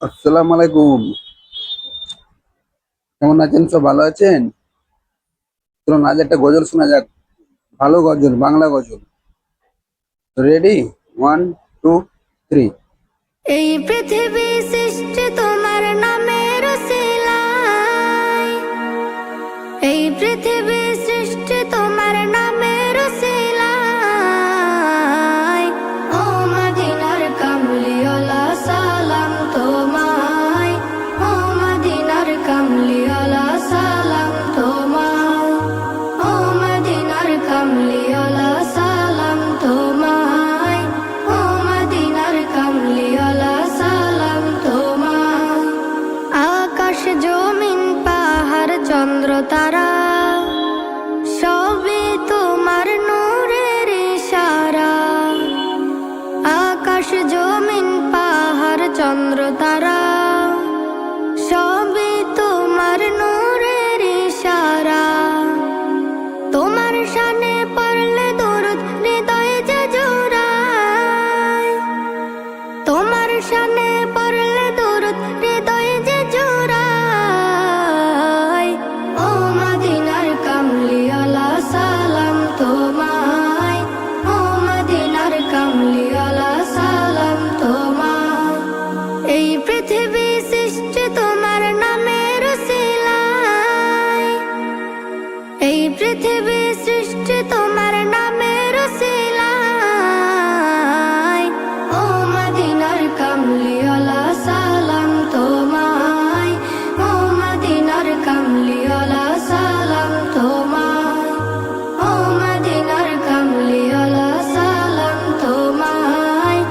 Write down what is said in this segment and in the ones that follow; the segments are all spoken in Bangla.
আসসালামু আলাইকুম। কেমন আছেন? সব ভালো আছেন? চলুন আজ একটা গজল শোনা যাক। ভালো গজল, বাংলা গজল। রেডি? One, two, three. এই পৃথিবী সৃষ্টি তোমার নামের উসিলায়, এই পৃথিবী সৃষ্টি তোমার নামের উসিলায়। ও মদিনার কামলিওয়ালা সালাম তোমায়, ও মদিনার কামলিওয়ালা সালাম তোমায়, ও মদিনার কামলিওয়ালা সালাম তোমায়, ও মদিনার কামলিওয়ালা সালাম তোমায়। আকাশ জমিন পাহাড় চন্দ্র তারা সবই তোমার নূরের ইশারা। আকাশ জমিন পাহাড় চন্দ্র তারা সবই তোমার নূরের ইশারা। তোমার শানে পড়লে দরুদ হৃদয়ে যে জোড়ায়, তোমার শানে পড়লে দরুদ হৃদয়ে যে জোড়ায়। ও মদিনার কামলিওয়ালা সালাম তোমায়, ও মদিনার কামলিওয়ালা সালাম তোমায়। এই পৃথিবী সৃষ্টি তোমার নামের উসিলায়, এই পৃথিবী সৃষ্টি তোমার নামের উসিলায়। ও মদিনার কামলিওয়ালা সালাম তোমায়, ও মদিনার কামলিওয়ালা সালাম তোমায়, ও মদিনার কামলিওয়ালা সালাম তোমায়,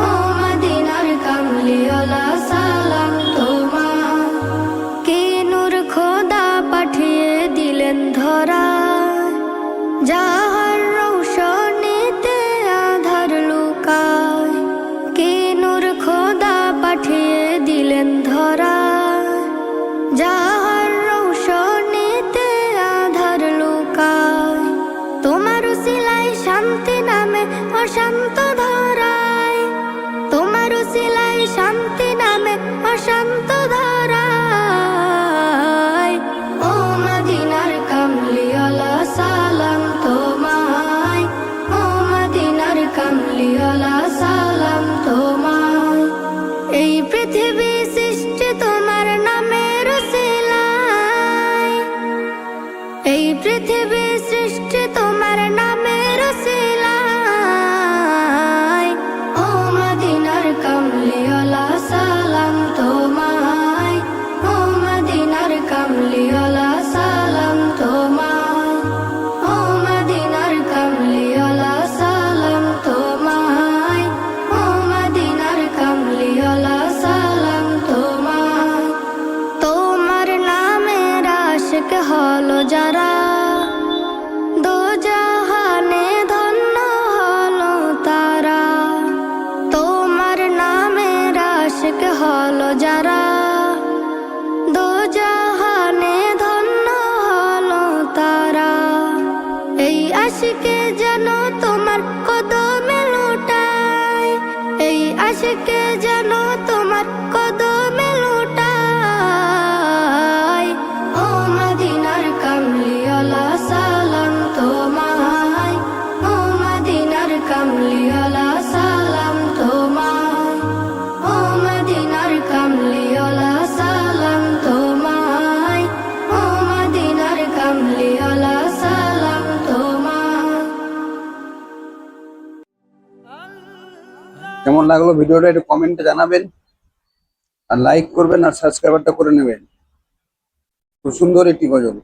ও মদিনার কামলিওয়ালা সালাম তোমায়। কে নূর খোদা পাঠিয়ে দিলেন ধরা, যাহার রৌশনীতে আধার লুকায়। কে নূর খোদা পাঠিয়ে দিলেন ধরা, যাহার রৌশনীতে আধার লুকায়। তোমার উসিলায় শান্তি নামে অশান্ত ধরায়, তোমার উসিলায় শান্তি নামে অশান্ত ধরায়। ও মদিনার কামলিওয়ালা সালাম তোমায়, ও মদিনার কামলিওয়ালা সালাম তোমায়। এই পৃথিবী সৃষ্টি তোমার নামের উসিলায়, এই পৃথিবী সৃষ্টি তোমার নামের উসিলায়। ও মদিনার কামলিওয়ালা সালাম তোমায়, ও মদিনার কামলিওয়ালা সালাম তোমায়, ও মদিনার কামলিওয়ালা সালাম তোমায়, ও মদিনার কামলিওয়ালা সালাম তোমায়। তোমার নামের আশিক হলো যারা, দোজাহানে ধন্য হলো তারা। তোমার নামের আশিক হলো যারা, দোজাহানে ধন্য হলো তারা। এই আশিকে যেন তোমার কদমে লুটায়, এই আশিকে যেন তোমার কদমে লুটায়। ও মদিনার কামলিওয়ালা সালাম তোমায়, ও মদিনার কামলিওয়ালা সালাম তোমায়, ও মদিনার কামলিওয়ালা সালাম তোমায়, ও মদিনার কামলিওয়ালা সালাম তোমায়। কেমন লাগলো ভিডিওটা একটু কমেন্টে জানাবেন, আর লাইক করবেন আর সাবস্ক্রাইবারটা করে নেবেন। খুব সুন্দর একটি গজল।